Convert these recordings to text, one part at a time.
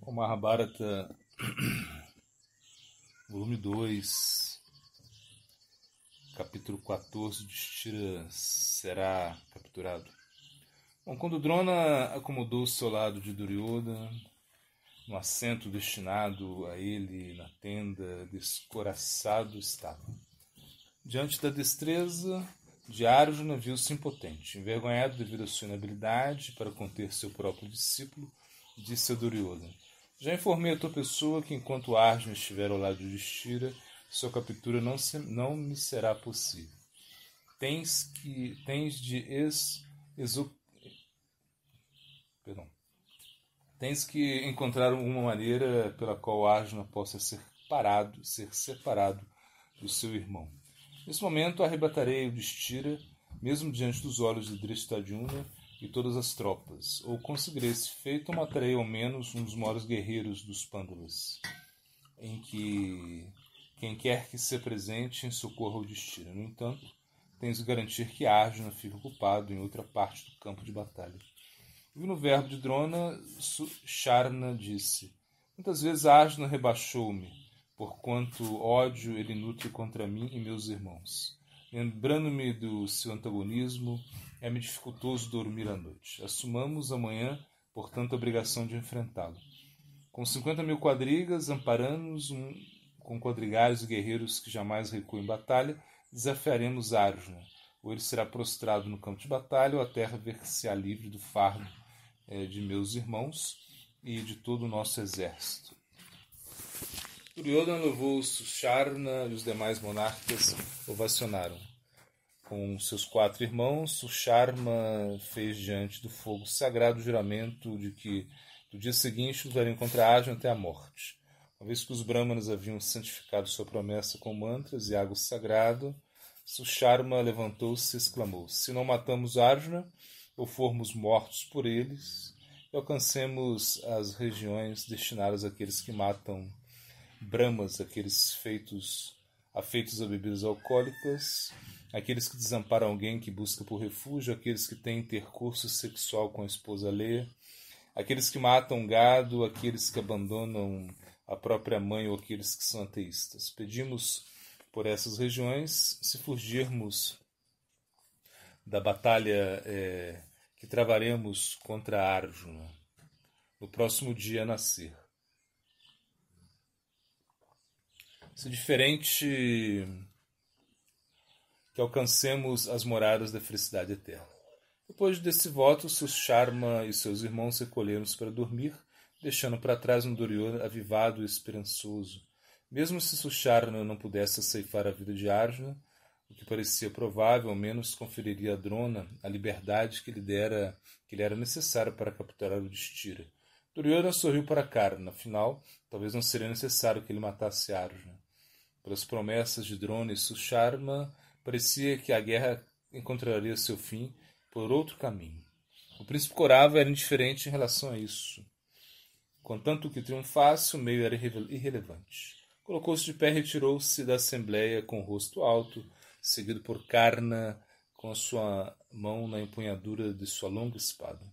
O Mahabharata, volume 2, capítulo 14, Yudhishthira será capturado. Bom, quando Drona acomodou-se ao lado de Duryodhana, no assento destinado a ele na tenda, descoraçado estava. Diante da destreza de Arjuna, viu-se impotente, envergonhado devido à sua inabilidade para conter seu próprio discípulo, disse a Duryodhana: já informei a tua pessoa que enquanto Arjuna estiver ao lado de Yudhishthira, sua captura não me será possível. Tens que encontrar uma maneira pela qual Arjuna possa ser separado do seu irmão. Nesse momento arrebatarei Yudhishthira, mesmo diante dos olhos de Drishtadyumna e todas as tropas, ou conseguirei esse feito, ou matarei ao menos um dos maiores guerreiros dos Pandavas, em que quem quer que se apresente em socorro ao Yudhishthira. No entanto, tens de garantir que Arjuna fique ocupado em outra parte do campo de batalha. E no verbo de Drona, Susharna disse: muitas vezes Arjuna rebaixou-me, porquanto ódio ele nutre contra mim e meus irmãos. Lembrando-me do seu antagonismo, é-me dificultoso dormir à noite. Assumamos amanhã, portanto, a obrigação de enfrentá-lo. Com 50.000 quadrigas, amparando-nos com quadrigários e guerreiros que jamais recuam em batalha, desafiaremos Arjuna. Ou ele será prostrado no campo de batalha, ou a terra ver-se-á livre do fardo de meus irmãos e de todo o nosso exército. Duryodhana louvou Susharna e os demais monarcas ovacionaram. Com seus 4 irmãos, Susharma fez diante do fogo sagrado o juramento de que no dia seguinte lutariam contra Arjuna até a morte. Uma vez que os Brahmanas haviam santificado sua promessa com mantras e água sagrada, Susharma levantou-se e exclamou: se não matamos Arjuna, ou formos mortos por eles, e alcancemos as regiões destinadas àqueles que matam Brahmas, aqueles afeitos a bebidas alcoólicas, aqueles que desamparam alguém que busca por refúgio, aqueles que têm intercurso sexual com a esposa alheia, aqueles que matam gado, aqueles que abandonam a própria mãe ou aqueles que são ateístas. Pedimos por essas regiões, se fugirmos da batalha que travaremos contra Arjuna no próximo dia a nascer. Se diferente que alcancemos as moradas da felicidade eterna. Depois desse voto, Susharma e seus irmãos recolheram-se para dormir, deixando para trás um Duryodhana avivado e esperançoso. Mesmo se Susharma não pudesse ceifar a vida de Arjuna, o que parecia provável, ao menos conferiria a Drona a liberdade que lhe era necessária para capturar o Yudhishthira. Duryodhana sorriu para Karna. Afinal, talvez não seria necessário que ele matasse Arjuna. Pelas promessas de Drona e Susharma, parecia que a guerra encontraria seu fim por outro caminho. O príncipe Kaurava era indiferente em relação a isso. Contanto que triunfasse, o meio era irrelevante. Colocou-se de pé e retirou-se da assembleia com o rosto alto, seguido por Karna, com a sua mão na empunhadura de sua longa espada.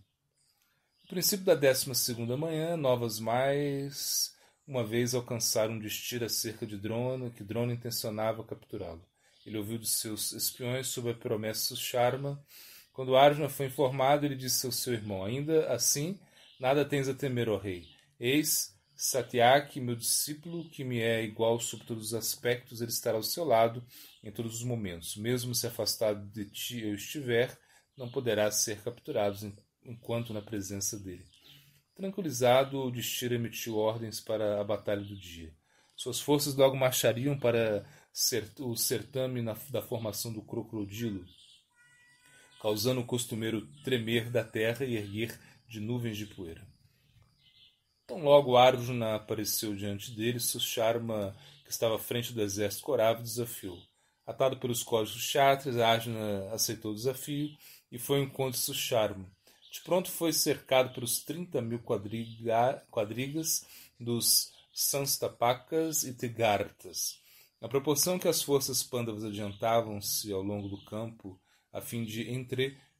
No princípio da 12ª manhã, novas mais uma vez alcançaram Yudhishthira cerca de Drona, que Drona intencionava capturá-lo. Ele ouviu de seus espiões sobre a promessa de Susharma. Quando Arjuna foi informado, ele disse ao seu irmão: ainda assim, nada tens a temer, ó rei. Eis Satyaki, meu discípulo, que me é igual sob todos os aspectos, ele estará ao seu lado em todos os momentos. Mesmo se afastado de ti eu estiver, não poderá ser capturado enquanto na presença dele. Tranquilizado, Yudhishthira emitiu ordens para a batalha do dia. Suas forças logo marchariam para o certame da formação do crocodilo, causando o costumeiro tremer da terra e erguer de nuvens de poeira. Tão logo Arjuna apareceu diante dele, Susharma, que estava à frente do exército Kaurava, desafiou. Atado pelos códigos kshatriyas, Arjuna aceitou o desafio e foi ao encontro de Susharma. De pronto foi cercado pelos 30.000 quadrigas dos Sanstapakas e Trigartas. Na proporção que as forças pândavas adiantavam-se ao longo do campo, a fim de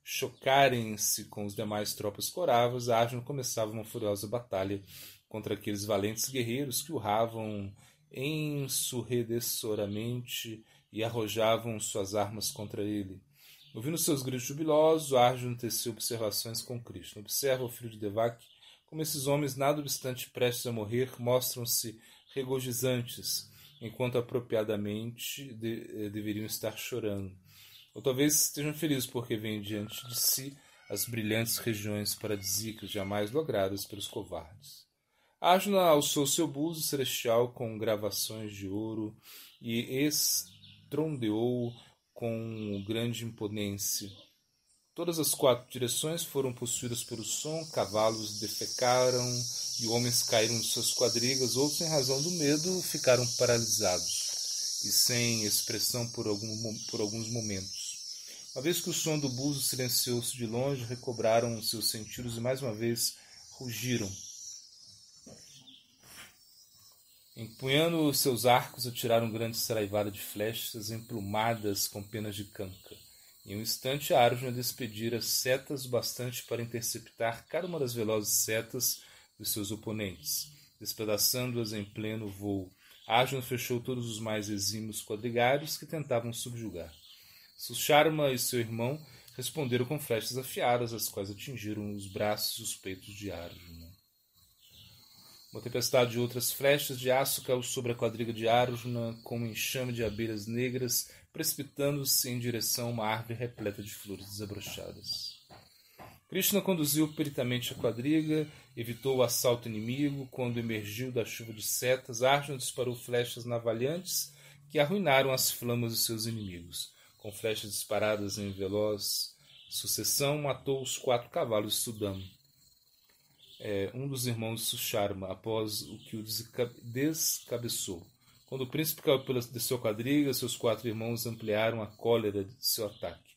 chocarem-se com os demais tropas coravas, Arjuna começava uma furiosa batalha contra aqueles valentes guerreiros que urravam ensurdecedoramente e arrojavam suas armas contra ele. Ouvindo seus gritos jubilosos, Arjuna teceu observações com Krishna. Observa o filho de Devaki como esses homens, nada obstante prestes a morrer, mostram-se regozijantes, enquanto apropriadamente deveriam estar chorando. Ou talvez estejam felizes porque veem diante de si as brilhantes regiões paradisíacas jamais logradas pelos covardes. Arjuna alçou seu busto celestial com gravações de ouro e estrondeou com grande imponência. Todas as 4 direções foram possuídas pelo som, cavalos defecaram e homens caíram de suas quadrigas, outros, em razão do medo, ficaram paralisados e sem expressão por alguns momentos. Uma vez que o som do buzo silenciou-se de longe, recobraram seus sentidos e mais uma vez rugiram. Empunhando seus arcos, atiraram grande saraivada de flechas emplumadas com penas de canca. Em um instante, Arjuna despedira setas bastante para interceptar cada uma das velozes setas dos seus oponentes, despedaçando-as em pleno voo. Arjuna fechou todos os mais exímios quadrigários que tentavam subjugar. Susharma e seu irmão responderam com flechas afiadas, as quais atingiram os braços e os peitos de Arjuna. Uma tempestade de outras flechas de aço caiu sobre a quadriga de Arjuna como um enxame de abelhas negras, precipitando-se em direção a uma árvore repleta de flores desabrochadas. Krishna conduziu peritamente a quadriga, evitou o assalto inimigo. Quando emergiu da chuva de setas, Arjuna disparou flechas navalhantes que arruinaram as flamas de seus inimigos. Com flechas disparadas em veloz sucessão, matou os 4 cavalos de Sudama, um dos irmãos de Susharma, após o que o descabeçou. Quando o príncipe caiu de sua quadriga, seus 4 irmãos ampliaram a cólera de seu ataque.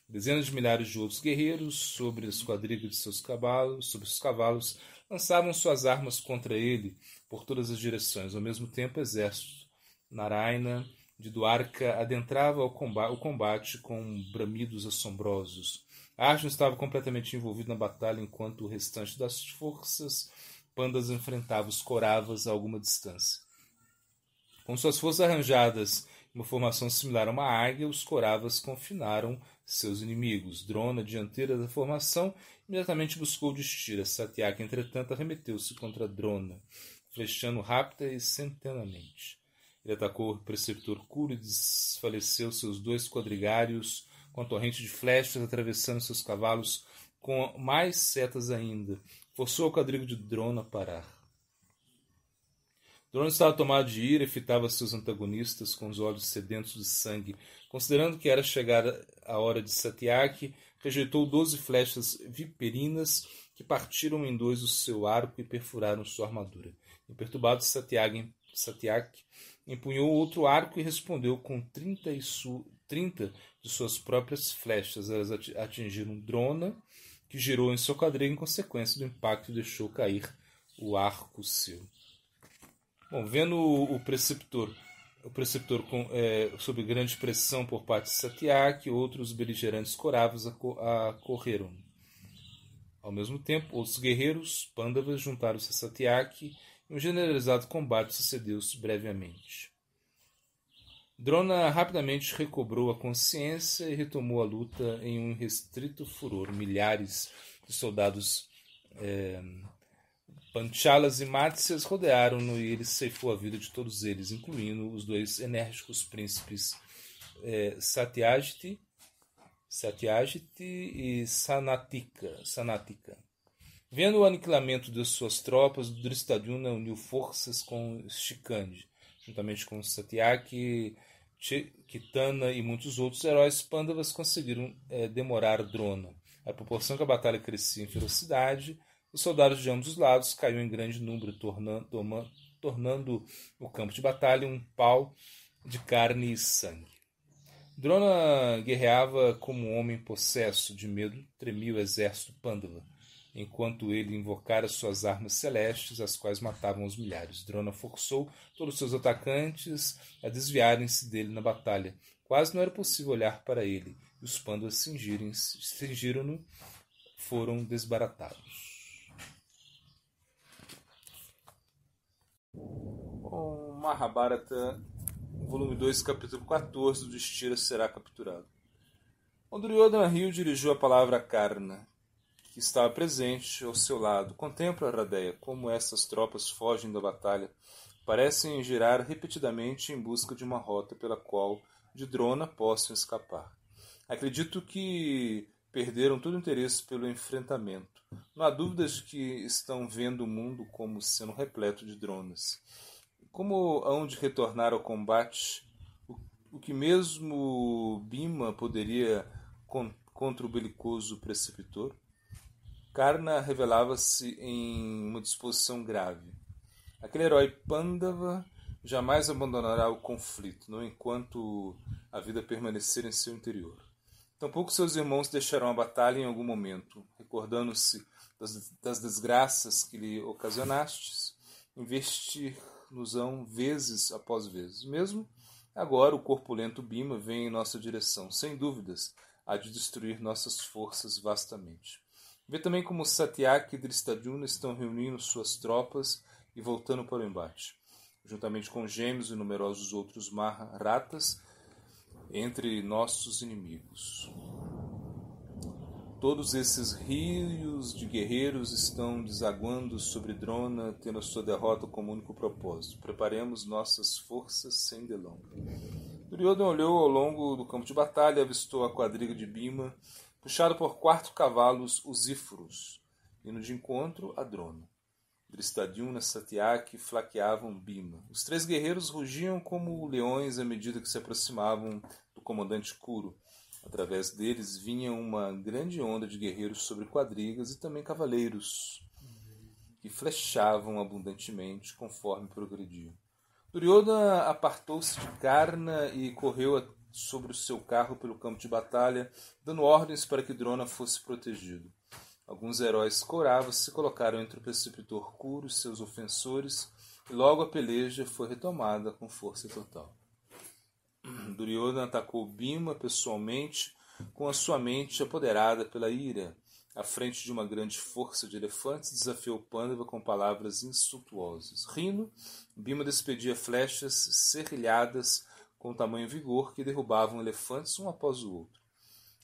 Dezenas de milhares de outros guerreiros, sobre as quadrigas de seus cavalos, lançavam suas armas contra ele por todas as direções. Ao mesmo tempo, o exército Narayana de Dwarka adentrava o combate com bramidos assombrosos. Arjuna estava completamente envolvido na batalha, enquanto o restante das forças pandas enfrentava os Kauravas a alguma distância. Com suas forças arranjadas em uma formação similar a uma águia, os Kauravas confinaram seus inimigos. Drona, dianteira da formação, imediatamente buscou Yudhishthira. Satyaki, entretanto, arremeteu-se contra Drona, flechando rápida e centenamente. Ele atacou o preceptor Kuru e desfaleceu seus 2 quadrigários com a torrente de flechas, atravessando seus cavalos com mais setas ainda. Forçou o quadrigo de Drona a parar. Drona estava tomado de ira e fitava seus antagonistas com os olhos sedentos de sangue. Considerando que era chegada a hora de Satyaki, rejeitou 12 flechas viperinas que partiram em 2 o seu arco e perfuraram sua armadura. Imperturbado, Satyaki empunhou outro arco e respondeu com 30 de suas próprias flechas. Elas atingiram Drona, que girou em seu quadriga em consequência do impacto e deixou cair o arco seu. Bom, vendo o preceptor sob grande pressão por parte de Satyaki, outros beligerantes Kauravas acorreram. Ao mesmo tempo, outros guerreiros Pandavas juntaram-se a Satyaki e um generalizado combate sucedeu-se brevemente. Drona rapidamente recobrou a consciência e retomou a luta em um restrito furor. Milhares de soldados Panchalas e Matsyas rodearam-no e ele ceifou a vida de todos eles, incluindo os 2 enérgicos príncipes Satyajit e Sanatika. Vendo o aniquilamento de suas tropas, Drishtadyumna uniu forças com Shikandi, juntamente com Satyaki, Kitana e muitos outros heróis Pandavas conseguiram demorar Drona. À proporção que a batalha crescia em ferocidade, os soldados de ambos os lados caíram em grande número, tornando o campo de batalha um pau de carne e sangue. Drona guerreava como um homem possesso de medo, tremia o exército Pandava, enquanto ele invocara suas armas celestes, as quais matavam os milhares. Drona forçou todos os seus atacantes a desviarem-se dele na batalha. Quase não era possível olhar para ele. e os Pandavas cingiram-no, foram desbaratados. O Mahabharata, volume 2, capítulo 14, o Yudhishthira será capturado. O Duryodhana riu e dirigiu a palavra a Karna, que estava presente ao seu lado. Contempla, Radeya, como essas tropas fogem da batalha. Parecem girar repetidamente em busca de uma rota pela qual de Drona possam escapar. Acredito que perderam todo o interesse pelo enfrentamento. Não há dúvidas de que estão vendo o mundo como sendo repleto de dronas. Como hão de retornar ao combate o que mesmo Bhima poderia contra o belicoso preceptor? Karna revelava-se em uma disposição grave. Aquele herói Pandava jamais abandonará o conflito, não enquanto a vida permanecer em seu interior. Tampouco seus irmãos deixarão a batalha em algum momento, recordando-se das desgraças que lhe ocasionastes, investir-nos-ão vezes após vezes. Mesmo agora o corpulento Bhima vem em nossa direção, sem dúvidas, há de destruir nossas forças vastamente. Vê também como Satyaki e Drishtadyumna estão reunindo suas tropas e voltando para o embate, juntamente com gêmeos e numerosos outros Maharatas entre nossos inimigos. Todos esses rios de guerreiros estão desaguando sobre Drona, tendo a sua derrota como único propósito. Preparemos nossas forças sem delonga. Duryodhana olhou ao longo do campo de batalha e avistou a quadriga de Bhima, puxado por 4 cavalos usíforos, indo de encontro a Drona. Drishtadyumna e Satyaki flaqueavam Bhima. Os 3 guerreiros rugiam como leões à medida que se aproximavam do comandante Kuru. Através deles vinha uma grande onda de guerreiros sobre quadrigas e também cavaleiros, que flechavam abundantemente conforme progrediam. Duryodhana apartou-se de Karna e correu sobre o seu carro pelo campo de batalha, dando ordens para que Drona fosse protegido. Alguns heróis Kauravas se colocaram entre o preceptor Kuru e seus ofensores, e logo a peleja foi retomada com força total. Duryodhana atacou Bhima pessoalmente, com a sua mente apoderada pela ira. À frente de uma grande força de elefantes, desafiou Pandava com palavras insultuosas. Rindo, Bhima despedia flechas serrilhadas com tamanho vigor que derrubavam elefantes um após o outro.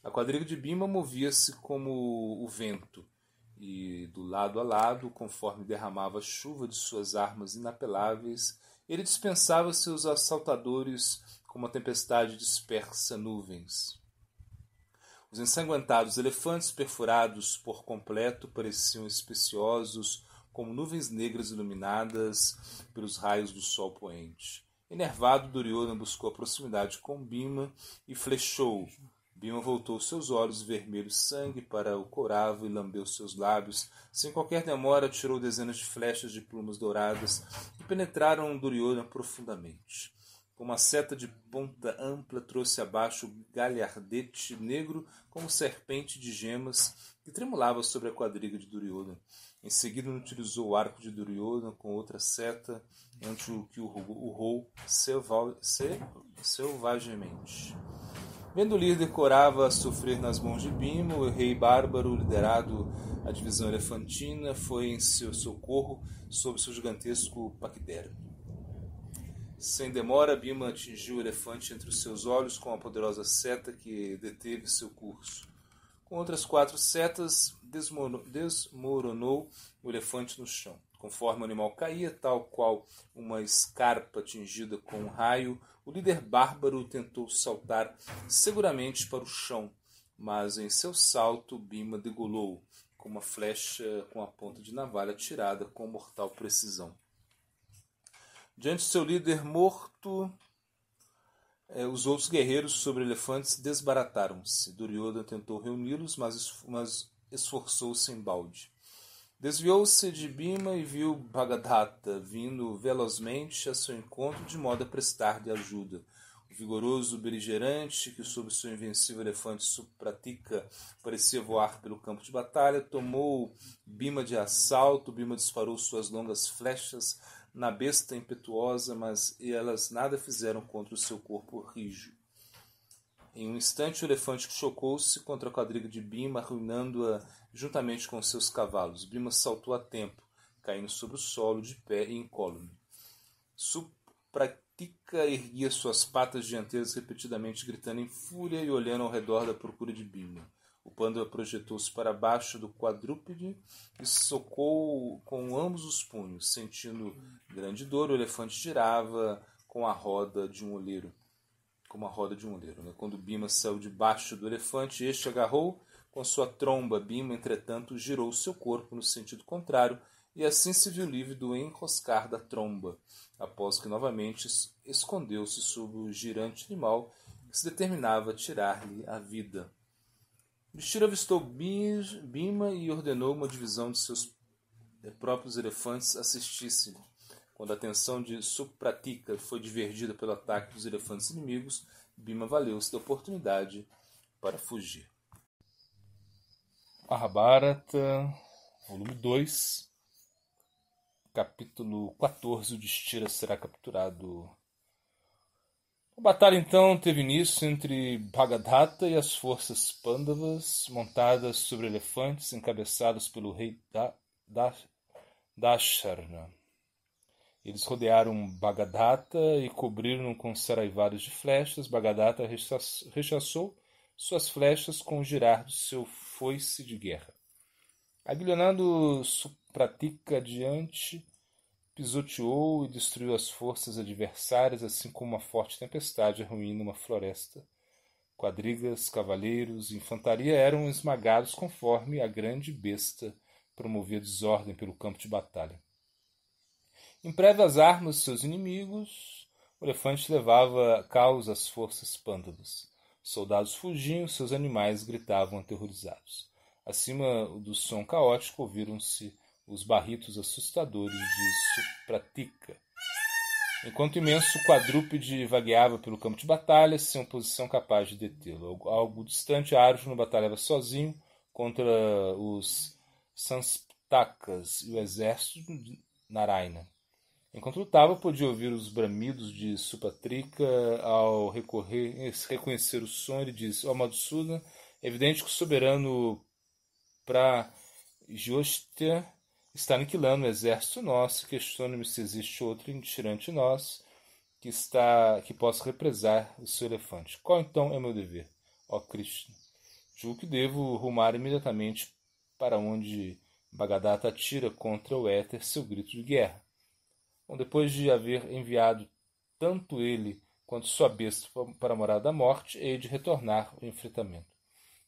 A quadriga de Bhima movia-se como o vento, e do lado a lado, conforme derramava a chuva de suas armas inapeláveis, ele dispensava seus assaltadores como a tempestade dispersa nuvens. Os ensanguentados elefantes, perfurados por completo, pareciam especiosos como nuvens negras iluminadas pelos raios do sol poente. Enervado, Duryodhana buscou a proximidade com Bhima e flechou. Bhima voltou seus olhos vermelhos de sangue para o Kaurava e lambeu seus lábios. Sem qualquer demora, atirou dezenas de flechas de plumas douradas que penetraram Duryodhana profundamente. Com uma seta de ponta ampla, trouxe abaixo o galhardete negro como serpente de gemas que tremulava sobre a quadriga de Duryodhana. Em seguida, utilizou o arco de Duryodhana com outra seta, ante o que urrou selvagemente. Vendo o líder Kaurava sofrer nas mãos de Bhima, o rei bárbaro, liderado a divisão elefantina, foi em seu socorro sob seu gigantesco paquidera. Sem demora, Bhima atingiu o elefante entre os seus olhos com a poderosa seta que deteve seu curso. Com outras 4 setas, desmoronou o elefante no chão. Conforme o animal caía, tal qual uma escarpa atingida com um raio, o líder bárbaro tentou saltar seguramente para o chão, mas em seu salto Bhima degolou com uma flecha com a ponta de navalha atirada com mortal precisão. Diante de seu líder morto, os outros guerreiros sobre elefantes desbarataram-se. Duryodhana tentou reuni-los, mas esforçou-se em balde. Desviou-se de Bhima e viu Bhagadata vindo velozmente a seu encontro de modo a prestar-lhe ajuda. O vigoroso beligerante, que sob seu invencível elefante Supratika parecia voar pelo campo de batalha, tomou Bhima de assalto. Bhima disparou suas longas flechas na besta impetuosa, mas elas nada fizeram contra o seu corpo rijo. Em um instante, o elefante chocou-se contra a quadriga de Bhima, arruinando-a juntamente com seus cavalos. Bhima saltou a tempo, caindo sobre o solo, de pé e incólume. Supratika erguia suas patas dianteiras repetidamente, gritando em fúria e olhando ao redor da procura de Bhima. O pândava projetou-se para baixo do quadrúpede e socou com ambos os punhos. Sentindo grande dor, o elefante girava com a roda de um oleiro. Como a roda de um oleiro. Quando Bhima saiu debaixo do elefante, este agarrou com sua tromba. Bhima, entretanto, girou seu corpo no sentido contrário e assim se viu livre do enroscar da tromba, após que novamente escondeu-se sob o girante animal que se determinava a tirar-lhe a vida. Yudhishthira avistou Bhima e ordenou uma divisão de seus próprios elefantes assistisse-lhe. Quando a atenção de Supratika foi divertida pelo ataque dos elefantes inimigos, Bhima valeu-se da oportunidade para fugir. Mahabharata, volume 2, capítulo 14, o Yudhishthira será capturado. A batalha então teve início entre Bhagadata e as forças Pandavas, montadas sobre elefantes encabeçados pelo rei Dasharna. Eles rodearam Bhagadata e cobriram-no com saraivados de flechas. Bhagadata rechaçou suas flechas com o girar do seu foice de guerra. Aguilhonando Supratika adiante, pisoteou e destruiu as forças adversárias, assim como uma forte tempestade arruína uma floresta. Quadrigas, cavaleiros e infantaria eram esmagados conforme a grande besta promovia desordem pelo campo de batalha. Em prévia às armas de seus inimigos, o elefante levava caos às forças pândavas. Soldados fugiam, seus animais gritavam aterrorizados. Acima do som caótico ouviram-se os barritos assustadores de Supratika. Enquanto o imenso quadrúpede vagueava pelo campo de batalha, sem oposição capaz de detê-lo. Algo distante, Arjuna batalhava sozinho contra os Sansptakas e o exército de Narayana. Enquanto lutava, podia ouvir os bramidos de Supratika. Ao reconhecer o som, ele disse: "Ó Madhusudana, é evidente que o soberano Prajoshta está aniquilando o exército nosso. Questiona-me se existe outro tirante nós que possa represar o seu elefante. Qual então é meu dever, ó Krishna? Julgo que devo rumar imediatamente para onde Bhagadata atira contra o éter seu grito de guerra. Bom, depois de haver enviado tanto ele quanto sua besta para a morada da morte, hei de retornar ao enfrentamento."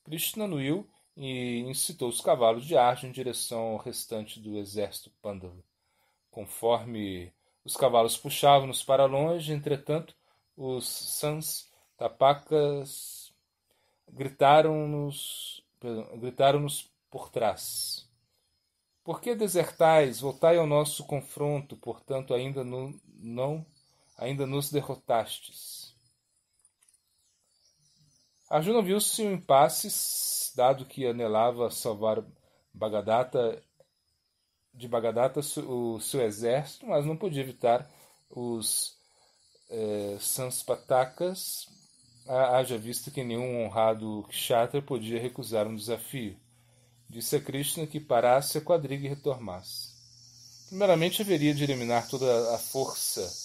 Krishna anuiu e incitou os cavalos de Arjuna em direção ao restante do exército Pandava. Conforme os cavalos puxavam-nos para longe, entretanto, os Sanstapakas gritaram-nos por trás: "Por que desertais? Voltai ao nosso confronto, portanto ainda nos derrotastes." Arjuna viu-se um impasse, dado que anelava salvar de Bhagadata o seu exército, mas não podia evitar os Sanspatakas, haja visto que nenhum honrado kshatriya podia recusar um desafio. Disse a Krishna que parasse a quadriga e retornasse. Primeiramente haveria de eliminar toda a força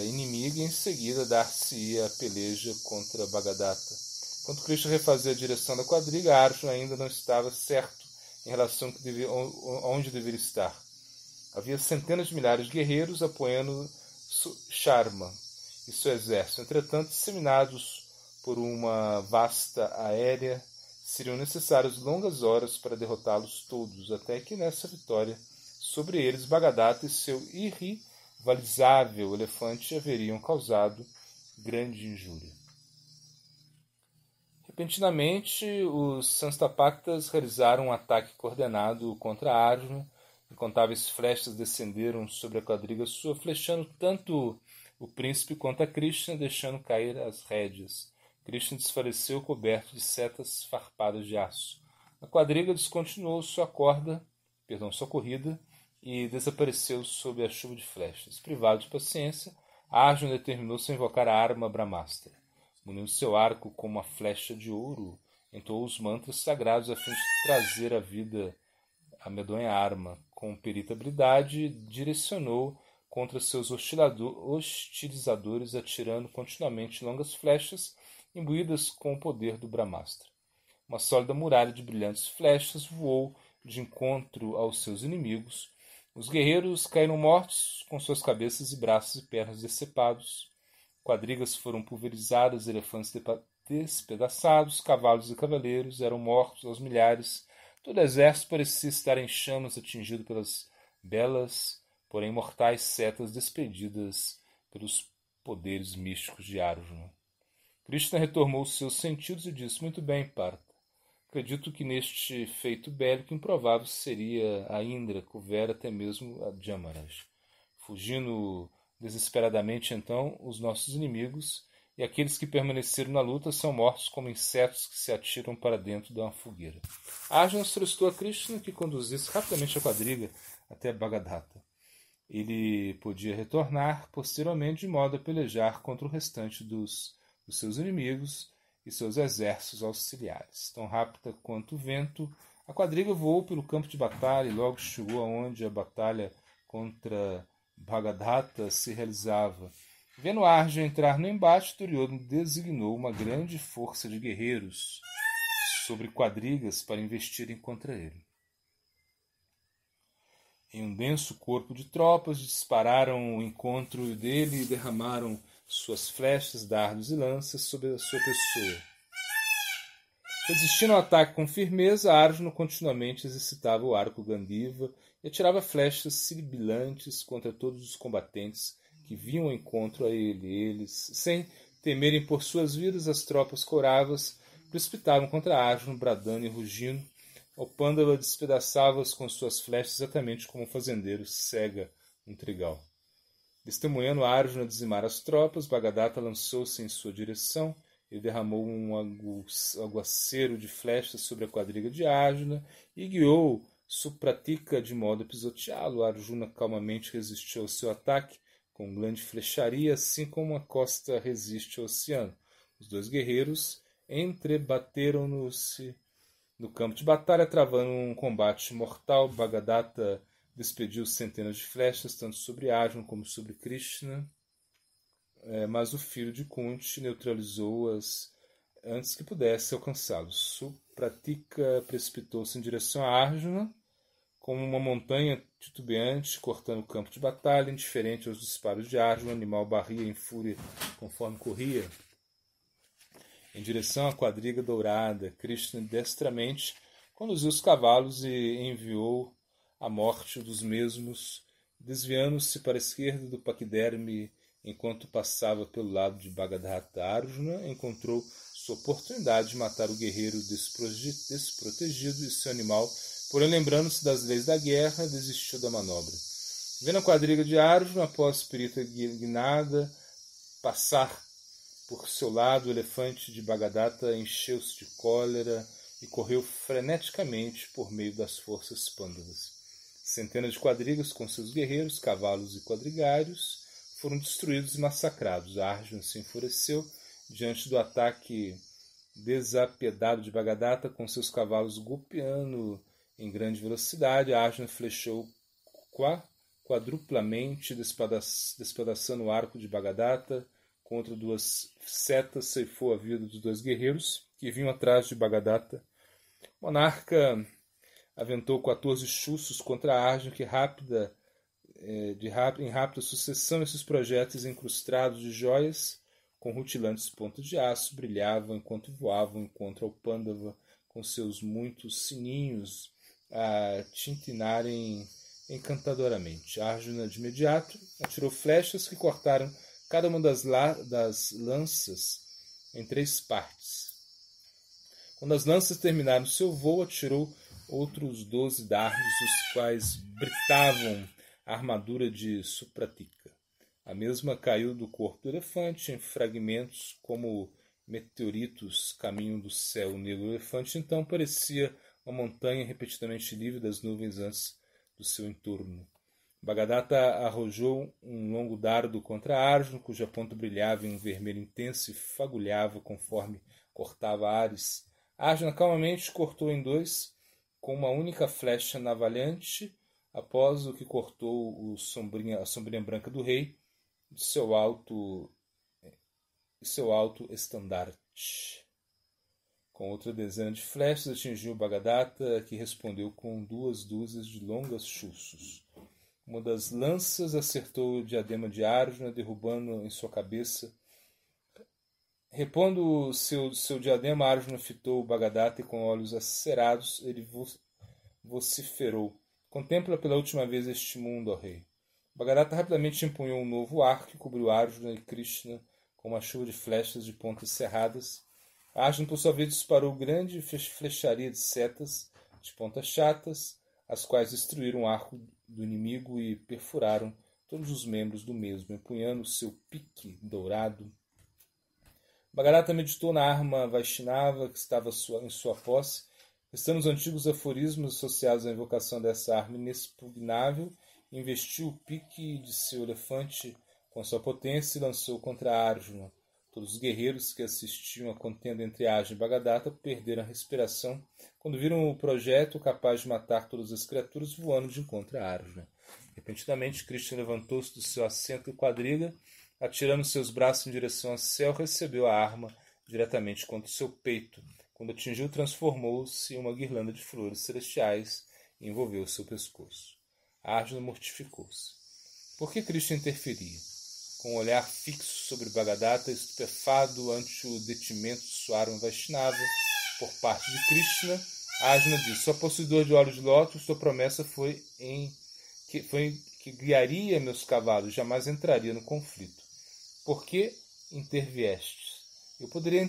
inimiga e em seguida dar-se-ia a peleja contra Bhagadata. Enquanto Krishna refazia a direção da quadriga, Arjuna ainda não estava certo em relação a onde deveria estar. Havia centenas de milhares de guerreiros apoiando Sharma e seu exército. Entretanto, disseminados por uma vasta aérea, seriam necessárias longas horas para derrotá-los todos, até que nessa vitória sobre eles Bhagadata e seu irrivalizável elefante haveriam causado grande injúria. Repentinamente, os Sanstapaktas realizaram um ataque coordenado contra Arjuna. Incontáveis flechas descenderam sobre a quadriga sua, flechando tanto o príncipe quanto a Krishna, deixando cair as rédeas. Krishna desfaleceu coberto de setas farpadas de aço. A quadriga descontinuou sua corrida e desapareceu sob a chuva de flechas. Privado de paciência, Arjuna determinou-se a invocar a arma Brahmastra. munindo seu arco com uma flecha de ouro, entoou os mantras sagrados a fim de trazer à vida a medonha arma. Com perita habilidade, direcionou contra seus hostilizadores, atirando continuamente longas flechas imbuídas com o poder do Brahmastra. Uma sólida muralha de brilhantes flechas voou de encontro aos seus inimigos. Os guerreiros caíram mortos, com suas cabeças e braços e pernas decepados. Quadrigas foram pulverizadas, elefantes despedaçados, cavalos e cavaleiros eram mortos aos milhares. Todo o exército parecia estar em chamas, atingido pelas belas, porém mortais setas despedidas pelos poderes místicos de Arjuna. Krishna retomou seus sentidos e disse: Muito bem, Partha. Acredito que neste feito bélico improvável seria a Indra, que houvera até mesmo a Jamaraj. Fugindo desesperadamente, então, os nossos inimigos, e aqueles que permaneceram na luta são mortos como insetos que se atiram para dentro de uma fogueira. Arjuna solicitou a Krishna que conduzisse rapidamente a quadriga até Bhagadata. Ele podia retornar posteriormente de modo a pelejar contra o restante dos seus inimigos e seus exércitos auxiliares. Tão rápida quanto o vento, a quadriga voou pelo campo de batalha e logo chegou aonde a batalha contra Bhagadata se realizava. Vendo Arjuna entrar no embate, Duryodhana designou uma grande força de guerreiros sobre quadrigas para investirem contra ele. Em um denso corpo de tropas, dispararam o encontro dele e derramaram suas flechas, dardos e lanças sobre a sua pessoa. Resistindo ao ataque com firmeza, Arjuna continuamente exercitava o arco Gandiva e atirava flechas sibilantes contra todos os combatentes que vinham ao encontro a ele. Eles, sem temerem por suas vidas, as tropas Kauravas precipitavam contra Arjuna, bradando e rugindo. O Pandava despedaçava-os com suas flechas exatamente como um fazendeiro cega um trigal. Testemunhando Arjuna dizimar as tropas, Bhagadata lançou-se em sua direção. Ele derramou um aguaceiro de flechas sobre a quadriga de Arjuna e guiou Supratika de modo a pisoteá-lo. Arjuna calmamente resistiu ao seu ataque com grande flecharia, assim como uma costa resiste ao oceano. Os dois guerreiros entrebateram-se no campo de batalha, travando um combate mortal. Bhagadata despediu centenas de flechas, tanto sobre Arjuna como sobre Krishna, mas o filho de Kunti neutralizou-as antes que pudesse alcançá-los. Supratika precipitou-se em direção a Arjuna, como uma montanha titubeante, cortando o campo de batalha. Indiferente aos disparos de Arjuna, o animal barria em fúria conforme corria em direção à quadriga dourada. Krishna destramente conduziu os cavalos e enviou a morte dos mesmos, desviando-se para a esquerda do paquiderme enquanto passava pelo lado de Bhagadata. Arjuna encontrou sua oportunidade de matar o guerreiro desprotegido e seu animal, porém, lembrando-se das leis da guerra, desistiu da manobra. Vendo a quadriga de Arjuna, após perita guinada passar por seu lado, o elefante de Bhagadata encheu-se de cólera e correu freneticamente por meio das forças pândavas. Centenas de quadrigas com seus guerreiros, cavalos e quadrigários foram destruídos e massacrados. Arjuna se enfureceu diante do ataque desapiedado de Bhagadata, com seus cavalos golpeando em grande velocidade. Arjuna flechou quadruplamente, despedaçando o arco de Bhagadata. Contra duas setas, ceifou a vida dos dois guerreiros que vinham atrás de Bhagadata. O monarca aventou 14 chussos contra Arjuna, que em rápida sucessão, esses projéteis incrustados de joias com rutilantes pontas de aço brilhavam enquanto voavam contra o Pandava, com seus muitos sininhos a tintinarem encantadoramente. Arjuna, de imediato, atirou flechas que cortaram cada uma das lanças em 3 partes. Quando as lanças terminaram seu voo, atirou outros 12 dardos, os quais britavam a armadura de Supratika. A mesma caiu do corpo do elefante em fragmentos como meteoritos caminho do céu. O negro elefante então parecia uma montanha repetidamente livre das nuvens antes do seu entorno. Bagadatta arrojou um longo dardo contra Arjuna, cuja ponta brilhava em um vermelho intenso e fagulhava conforme cortava ares. Arjuna calmamente cortou em dois, com uma única flecha navalhante, após o que cortou a sombrinha branca do rei e seu alto estandarte. Com outra dezena de flechas atingiu Bagadatta, que respondeu com 2 dúzias de longas chuços. Uma das lanças acertou o diadema de Arjuna, derrubando em sua cabeça. Repondo seu diadema, Arjuna fitou Bagadatta e com olhos acerados ele vociferou: "Contempla pela última vez este mundo, ó rei." Bagadatta rapidamente empunhou um novo arco e cobriu Arjuna e Krishna com uma chuva de flechas de pontas cerradas. Arjuna, por sua vez, disparou grande flecharia de setas de pontas chatas, as quais destruíram o arco do inimigo e perfuraram todos os membros do mesmo, empunhando seu pique dourado. Bagadatta meditou na arma Vaishnava que estava em sua posse, restando os antigos aforismos associados à invocação dessa arma inexpugnável, investiu o pique de seu elefante com sua potência e lançou contra Arjuna. Todos os guerreiros que assistiam à contenda entre Arjuna e Bagadatta perderam a respiração quando viram o projétil capaz de matar todas as criaturas voando de encontro a Arjuna. Repentinamente, Krishna levantou-se do seu assento e quadriga, atirando seus braços em direção ao céu, recebeu a arma diretamente contra o seu peito. Quando atingiu, transformou-se em uma guirlanda de flores celestiais e envolveu seu pescoço. Arjuna mortificou-se. Por que Krishna interferia? Com um olhar fixo sobre Bagadatta, estupefado ante o detimento de sua arma Vaishnava por parte de Krishna, Arjuna disse: "Só possuidor de olhos de lótus, sua promessa foi que guiaria meus cavalos, jamais entraria no conflito. Por que interviestes? Eu poderia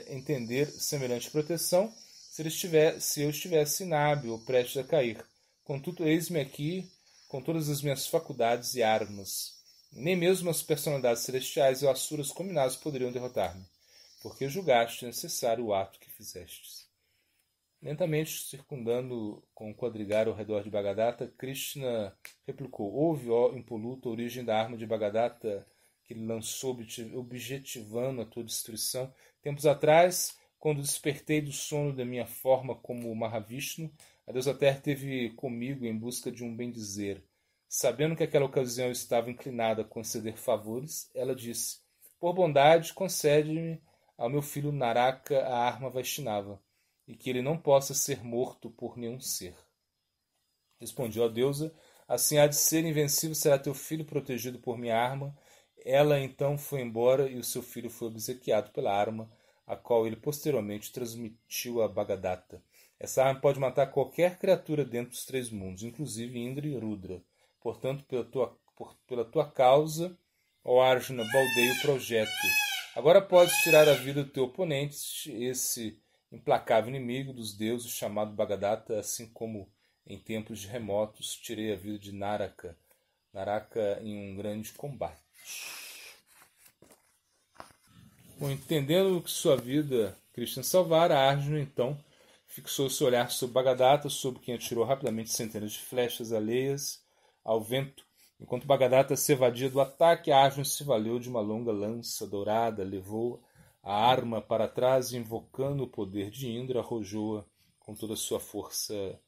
entender semelhante proteção se eu estivesse inábil ou prestes a cair. Contudo, eis-me aqui com todas as minhas faculdades e armas. Nem mesmo as personalidades celestiais e os asuras combinados poderiam derrotar-me, porque julgaste necessário o ato que fizestes." Lentamente, circundando com o quadrigar ao redor de Bagadatta, Krishna replicou: "Ouve, ó impoluto, a origem da arma de Bagadatta que ele lançou, objetivando a tua destruição. Tempos atrás, quando despertei do sono da minha forma como Mahavishnu, a deusa Terra esteve comigo em busca de um bem-dizer. Sabendo que aquela ocasião eu estava inclinada a conceder favores, ela disse: por bondade, concede-me ao meu filho Naraka a arma Vaishnava, e que ele não possa ser morto por nenhum ser. Respondeu a deusa: assim há de ser, invencível será teu filho, protegido por minha arma. Ela então foi embora e o seu filho foi obsequiado pela arma, a qual ele posteriormente transmitiu a Bagadatta. Essa arma pode matar qualquer criatura dentro dos 3 mundos, inclusive Indra e Rudra. Portanto, pela tua causa, ó Arjuna, baldei o projeto. Agora podes tirar a vida do teu oponente, esse implacável inimigo dos deuses chamado Bagadatta, assim como em tempos remotos tirei a vida de Naraka em um grande combate. Bom, entendendo que sua vida Krishna salvara, Arjuna então fixou seu olhar sobre Bagadatta, sobre quem atirou rapidamente centenas de flechas alheias ao vento. Enquanto Bagadatta se evadia do ataque, Arjuna se valeu de uma longa lança dourada, levou a arma para trás e, invocando o poder de Indra, arrojou-a com toda a sua força,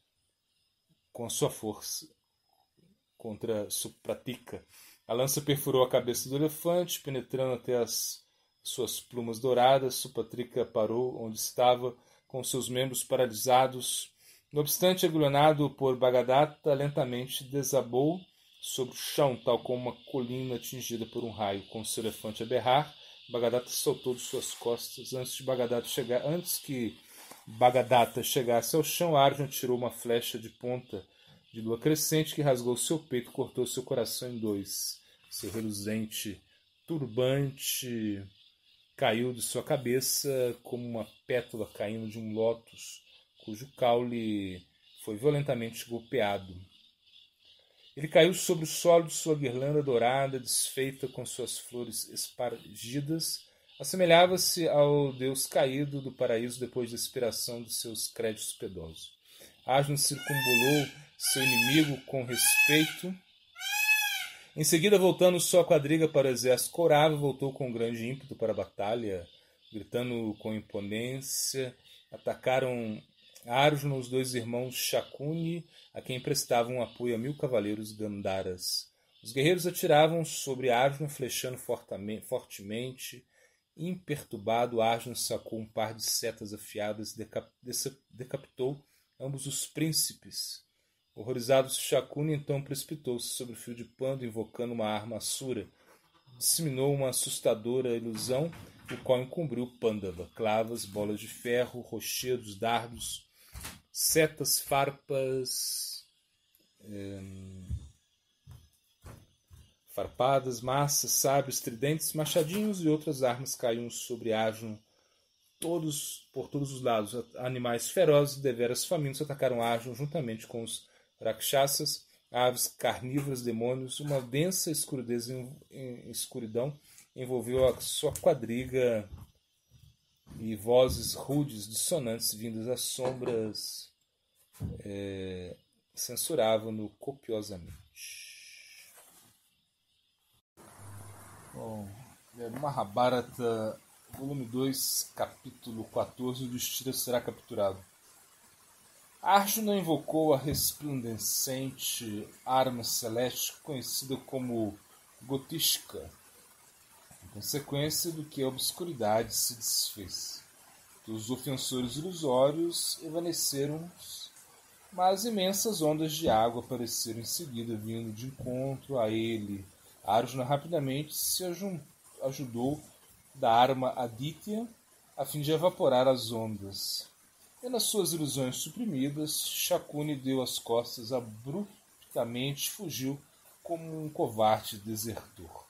contra Supratika. A lança perfurou a cabeça do elefante, penetrando até as suas plumas douradas. Supratika parou onde estava, com seus membros paralisados. No obstante, agulhado por Bagadatta, lentamente desabou sobre o chão, tal como uma colina atingida por um raio. Com seu elefante a berrar, Bagadatta saltou de suas costas. Antes que Bagadatta chegasse ao chão, Arjuna tirou uma flecha de ponta de lua crescente que rasgou seu peito e cortou seu coração em 2. Seu reluzente turbante caiu de sua cabeça como uma pétala caindo de um lótus, cujo caule foi violentamente golpeado. Ele caiu sobre o solo de sua guirlanda dourada, desfeita com suas flores espargidas. Assemelhava-se ao deus caído do paraíso depois da expiração de seus créditos piedosos. Arjuna circunambulou seu inimigo com respeito Em seguida, voltando sua quadriga para o exército coravo, voltou com grande ímpeto para a batalha, gritando com imponência. Atacaram Arjuna os dois irmãos Shakuni, a quem prestavam apoio a 1000 cavaleiros Gandharas. Os guerreiros atiravam sobre Arjuna, flechando fortemente. Imperturbado, Arjuna sacou um par de setas afiadas e decapitou ambos os príncipes. Horrorizado, Shakuni então precipitou-se sobre o fio de pano, invocando uma arma assura. Disseminou uma assustadora ilusão, o qual encobriu Pandava. Clavas, bolas de ferro, rochedos, dardos, setas, farpas, farpadas, massas, sábios, tridentes, machadinhos e outras armas caíam sobre Arjuna por todos os lados. Animais ferozes e deveras famintos atacaram Arjuna juntamente com os Rakshasas, aves carnívoras, demônios. Uma densa escuridão envolveu a sua quadriga e vozes rudes, dissonantes, vindas das sombras, censuravam-no copiosamente. Bom, Mahabharata, volume 2, capítulo 14, o Yudhishthira será capturado. Arjuna invocou a resplandecente arma celeste conhecida como Gotishka, em consequência do que a obscuridade se desfez. Os ofensores ilusórios evaneceram, mas imensas ondas de água apareceram em seguida, vindo de encontro a ele. Arjuna rapidamente se ajudou da arma Aditya a fim de evaporar as ondas. E nas suas ilusões suprimidas, Shakuni deu as costas abruptamente e fugiu como um covarde desertor.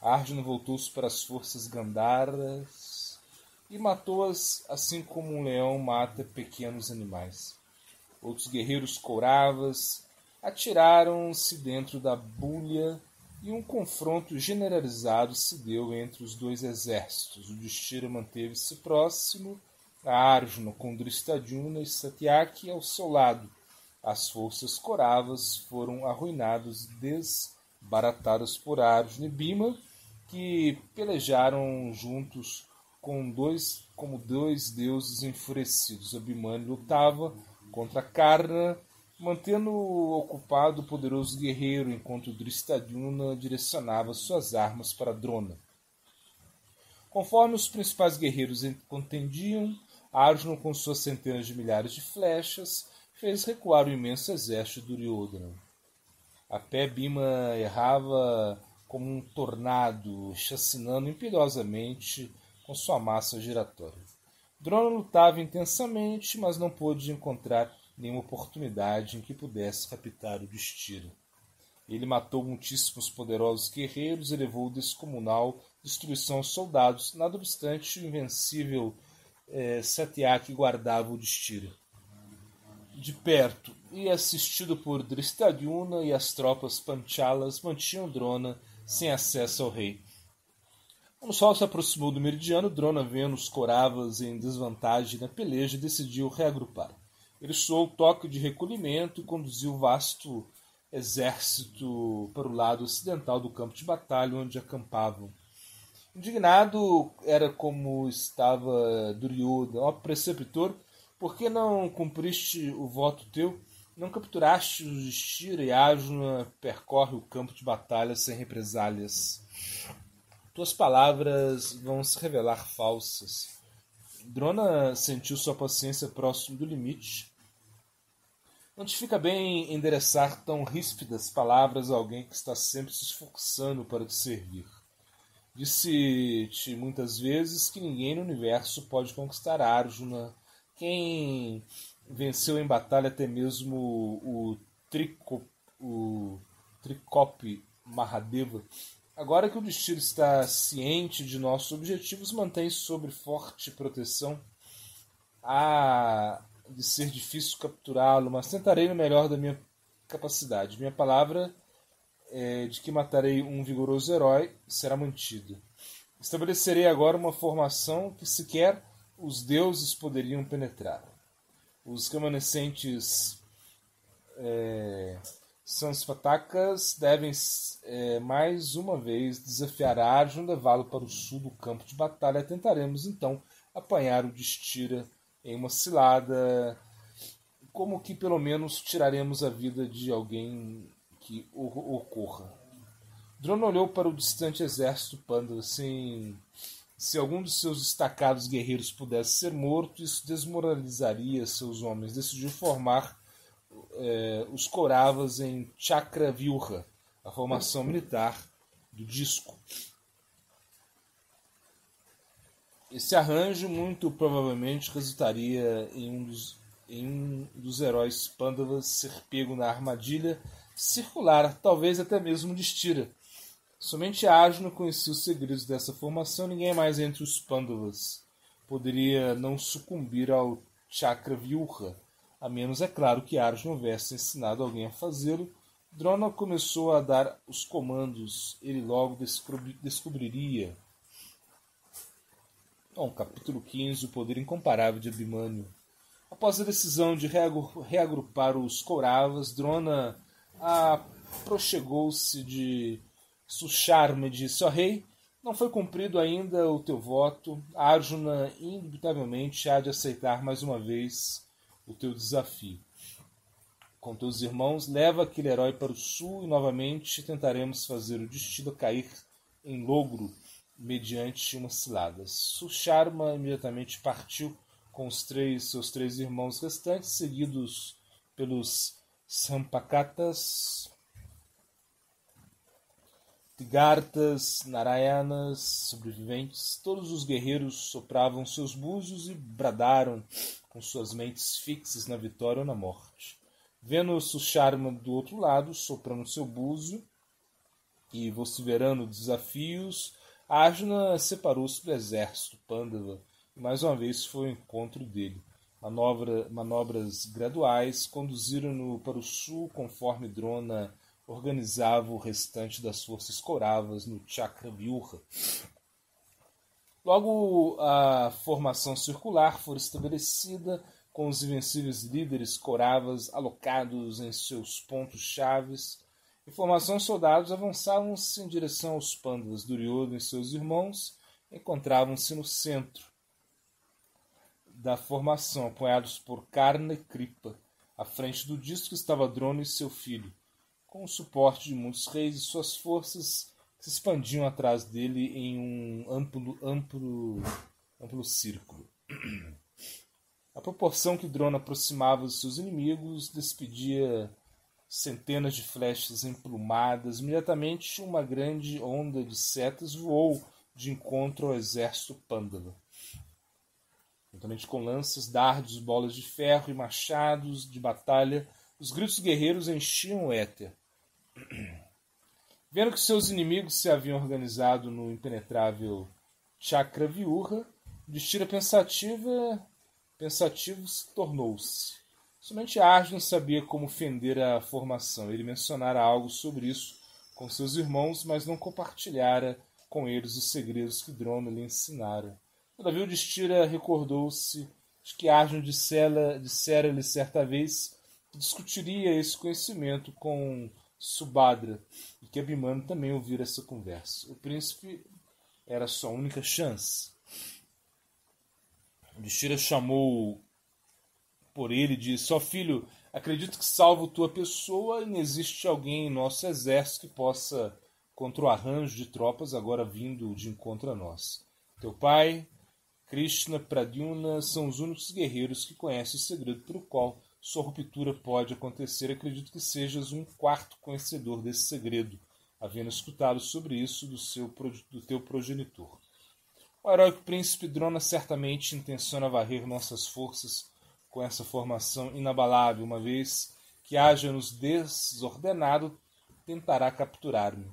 Arjuna voltou-se para as forças Gandharas e matou-as assim como um leão mata pequenos animais. Outros guerreiros Kauravas atiraram-se dentro da bulha e um confronto generalizado se deu entre os dois exércitos. O Yudhishthira manteve-se próximo a Arjuna, com Dhristadyumna e Satyaki ao seu lado. As forças Kauravas foram arruinadas, desbaratadas por Arjuna e Bhima, que pelejaram juntos como dois deuses enfurecidos. Abhimanyu lutava contra Karna, mantendo ocupado o poderoso guerreiro, enquanto Dhristadyumna direcionava suas armas para Drona. Conforme os principais guerreiros contendiam, Arjuna, com suas centenas de milhares de flechas, fez recuar o imenso exército de Duryodhana. A pé, Bhima errava como um tornado, chacinando impiedosamente com sua massa giratória. Drona lutava intensamente, mas não pôde encontrar nenhuma oportunidade em que pudesse captar o Yudhishthira. Ele matou muitíssimos poderosos guerreiros e levou descomunal destruição aos soldados. Nada obstante, o invencível Satyaki guardava o Yudhishthira de perto e, assistido por Dhristadyumna e as tropas Panchalas, mantinham Drona sem acesso ao rei. Quando o sol se aproximou do meridiano, Drona, vendo os Kauravas em desvantagem na peleja, decidiu reagrupar. Ele soou o toque de recolhimento e conduziu o vasto exército para o lado ocidental do campo de batalha, onde acampavam. Indignado era como estava Duryodhana. Ó preceptor, por que não cumpriste o voto teu? Não capturaste o Yudhishthira e Arjuna percorre o campo de batalha sem represálias. Tuas palavras vão se revelar falsas. Drona sentiu sua paciência próximo do limite. Não te fica bem endereçar tão ríspidas palavras a alguém que está sempre se esforçando para te servir. Disse-te muitas vezes que ninguém no universo pode conquistar Arjuna. Quem venceu em batalha até mesmo o Trikopi Mahadeva. Agora que o Yudhishthira está ciente de nossos objetivos, mantém sob forte proteção. Há de ser difícil capturá-lo, mas tentarei no melhor da minha capacidade. Minha palavra de que matarei um vigoroso herói será mantida. Estabelecerei agora uma formação que sequer os deuses poderiam penetrar. Os remanescentes Sanspatas devem mais uma vez desafiar Arjun, levá-lo para o sul do campo de batalha. Tentaremos então apanhar o Destira em uma cilada, como que pelo menos tiraremos a vida de alguém que ocorra. Drona olhou para o distante exército Pandava. Se algum de seus destacados guerreiros pudesse ser morto, isso desmoralizaria seus homens. Decidiu formar os Kauravas em Chakravyuha, a formação militar do disco. Esse arranjo muito provavelmente resultaria em um dos heróis Pandavas ser pego na armadilha circular, talvez até mesmo de Stira. Somente Arjuna conhecia os segredos dessa formação. Ninguém mais entre os Pandavas poderia não sucumbir ao Chakravyuha, a menos, é claro, que Arjuna houvesse ensinado alguém a fazê-lo. Drona começou a dar os comandos. Ele logo descobriria. Capítulo 15. O poder incomparável de Abhimanyu. Após a decisão de reagrupar os Kauravas, Drona aproximou-se de Susharma e disse: ó rei, não foi cumprido ainda o teu voto. Arjuna indubitavelmente há de aceitar mais uma vez o teu desafio. Com teus irmãos, leva aquele herói para o sul e novamente tentaremos fazer o destino cair em logro mediante uma cilada. Susharma imediatamente partiu com seus três irmãos restantes, seguidos pelos Sampacatas, Tigartas, Narayanas, sobreviventes. Todos os guerreiros sopravam seus búzios e bradaram com suas mentes fixas na vitória ou na morte. Vendo Susharma do outro lado, soprando seu búzio e vociferando desafios, Arjuna separou-se do exército Pandava e mais uma vez foi ao encontro dele. Manobras graduais conduziram-no para o sul, conforme Drona organizava o restante das forças Kauravas no Chakravyuha. Logo a formação circular foi estabelecida, com os invencíveis líderes Kauravas alocados em seus pontos chaves. Em formação, soldados avançavam-se em direção aos Pandavas. Duryodhana e seus irmãos encontravam-se no centro da formação, apoiados por Karna e Kripa. À frente do disco estava Drona e seu filho, com o suporte de muitos reis e suas forças se expandiam atrás dele em um amplo círculo. À proporção que Drona aproximava dos seus inimigos, despedia centenas de flechas emplumadas. Imediatamente uma grande onda de setas voou de encontro ao exército Pandava. Juntamente com lanças, dardos, bolas de ferro e machados de batalha, os gritos guerreiros enchiam o éter. Vendo que seus inimigos se haviam organizado no impenetrável Chakravyuha, Yudhishthira pensativo tornou-se. Somente Arjuna sabia como fender a formação. Ele mencionara algo sobre isso com seus irmãos, mas não compartilhara com eles os segredos que Drona lhe ensinara. Todavia Yudhishthira recordou-se de que Arjuna dissera-lhe certa vez que discutiria esse conhecimento com Subhadra e que Abhimanyu também ouvira essa conversa. O príncipe era sua única chance. Yudhishthira chamou por ele e disse: ó filho, acredito que salvo tua pessoa e não existe alguém em nosso exército que possa contra o arranjo de tropas agora vindo de encontro a nós. Teu pai, Krishna, Pradyumna são os únicos guerreiros que conhecem o segredo pelo qual sua ruptura pode acontecer. Acredito que sejas um quarto conhecedor desse segredo, havendo escutado sobre isso do teu progenitor. O heróico príncipe Drona certamente intenciona varrer nossas forças com essa formação inabalável, uma vez que haja-nos desordenado, tentará capturar-me.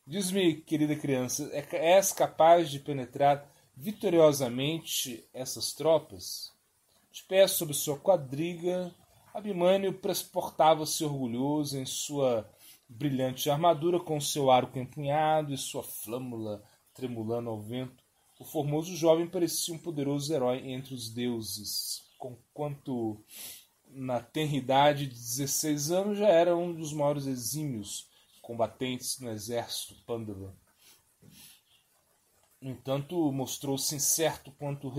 Diz-me, querida criança, és capaz de penetrar vitoriosamente essas tropas? De pé sobre sua quadriga, Abhimanyu transportava-se orgulhoso em sua brilhante armadura, com seu arco empunhado e sua flâmula tremulando ao vento. O formoso jovem parecia um poderoso herói entre os deuses, conquanto na tenridade de 16 anos, já era um dos maiores exímios combatentes no exército Pândava. No entanto, mostrou-se incerto quando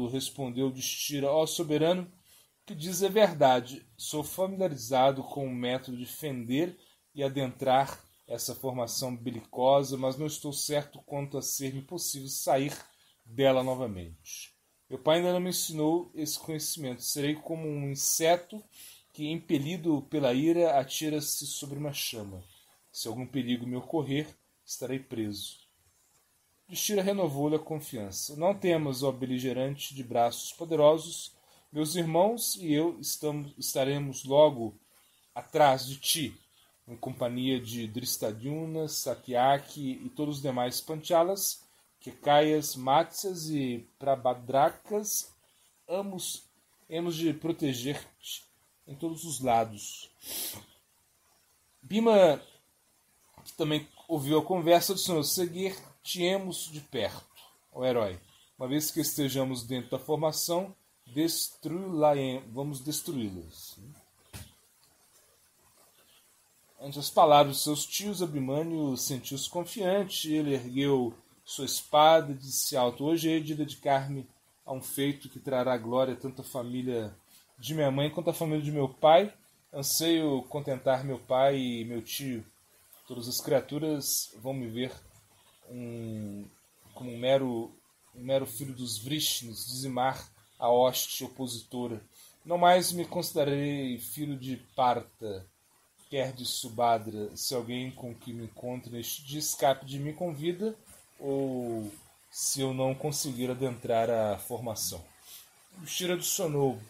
respondeu Yudhishthira: ó soberano, o que diz é verdade. Sou familiarizado com o método de fender e adentrar essa formação belicosa, mas não estou certo quanto a ser-me possível sair dela novamente. Meu pai ainda não me ensinou esse conhecimento. Serei como um inseto que, impelido pela ira, atira-se sobre uma chama. Se algum perigo me ocorrer, estarei preso. Yudhishthira renovou-lhe a confiança. Não temas, ó beligerante de braços poderosos. Meus irmãos e eu estaremos logo atrás de ti, em companhia de Drishtadyumna, Satyaki e todos os demais Panchalas, Kekayas, Matsyas e Prabhadrakas. Hemos de proteger-te em todos os lados. Bhima, que também ouviu a conversa, disse: seguir-te-emos de perto, ó herói. Uma vez que estejamos dentro da formação, vamos destruí-las. Ante as palavras de seus tios, Abhimanyu sentiu-se confiante. Ele ergueu sua espada e disse alto: hoje hei de dedicar-me a um feito que trará glória tanto à família de minha mãe quanto à família de meu pai. Anseio contentar meu pai e meu tio. Todas as criaturas vão me ver como um mero filho dos Vrishnis, dizimar a hoste opositora. Não mais me considerarei filho de Partha, quer de Subhadra. Se alguém com que me encontre neste dia escape de mim, convida, ou se eu não conseguir adentrar a formação. Yudhishthira adicionou.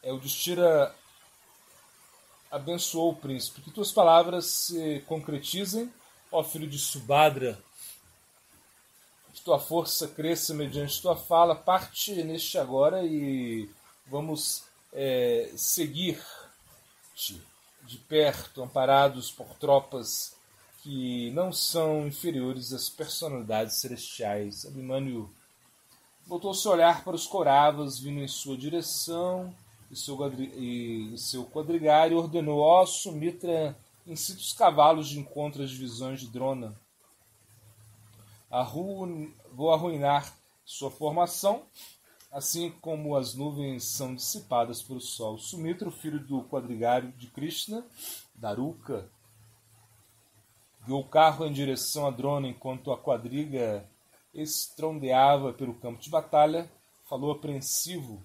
O Yudhishthira abençoou o príncipe. Que tuas palavras se concretizem, ó filho de Subhadra. Que tua força cresça mediante tua fala. Parte neste agora e vamos seguir-te de perto, amparados por tropas que não são inferiores às personalidades celestiais. Abhimanyu voltou-se a olhar para os Kauravas vindo em sua direção e seu quadrigário ordenou: ó Sumitra, incita os cavalos de encontro às divisões de Drona. Vou arruinar sua formação, assim como as nuvens são dissipadas pelo sol. Sumitra, o filho do quadrigário de Krishna, Daruka, guiou o carro em direção a Drona enquanto a quadriga estrondeava pelo campo de batalha. Falou apreensivo: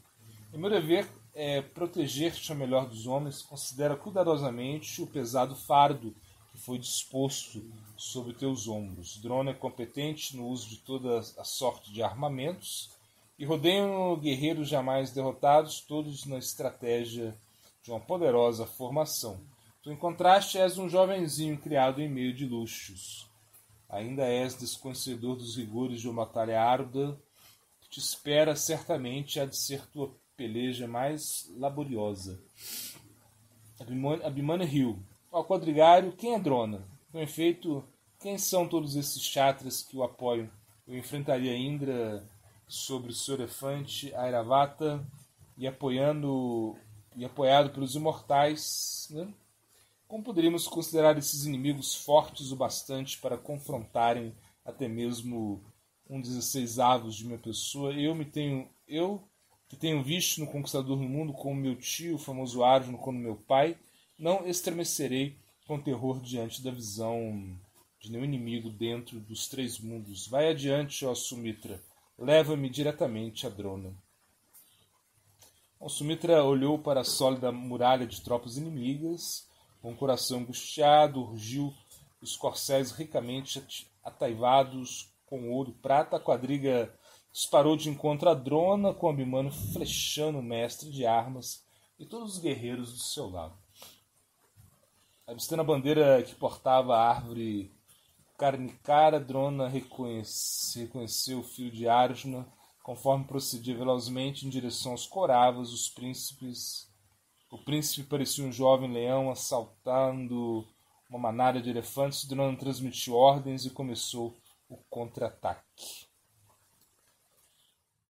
em meu dever é proteger-te ao melhor dos homens. Considera cuidadosamente o pesado fardo que foi disposto sobre teus ombros. Drona é competente no uso de toda a sorte de armamentos e rodeiam guerreiros jamais derrotados, todos na estratégia de uma poderosa formação. Tu, em contraste, és um jovenzinho criado em meio de luxos. Ainda és desconhecedor dos rigores de uma batalha árdua que te espera. Certamente há de ser tua peleja mais laboriosa. Abhimanyu riu. Ó quadrigário, quem é Drona? Com efeito, quem são todos esses chatras que o apoiam? Eu enfrentaria Indra sobre seu elefante Airavata e apoiado pelos imortais, né? Como poderíamos considerar esses inimigos fortes o bastante para confrontarem até mesmo um 16avos de minha pessoa? Eu que tenho visto no Conquistador do Mundo como meu tio, o famoso Arjuna, como meu pai, não estremecerei com terror diante da visão de nenhum inimigo dentro dos três mundos. Vai adiante, ó Sumitra, leva-me diretamente a Drona. O Sumitra olhou para a sólida muralha de tropas inimigas. Com o coração angustiado, urgiu os corcéis ricamente ataivados com ouro e prata. A quadriga disparou de encontro a Drona, com Abhimanyu flechando o mestre de armas e todos os guerreiros do seu lado. Avistando a bandeira que portava a árvore Karnikara, Drona reconheceu o filho de Arjuna. Conforme procedia velozmente em direção aos Kauravas, o príncipe parecia um jovem leão assaltando uma manada de elefantes. Drona transmitiu ordens e começou o contra-ataque.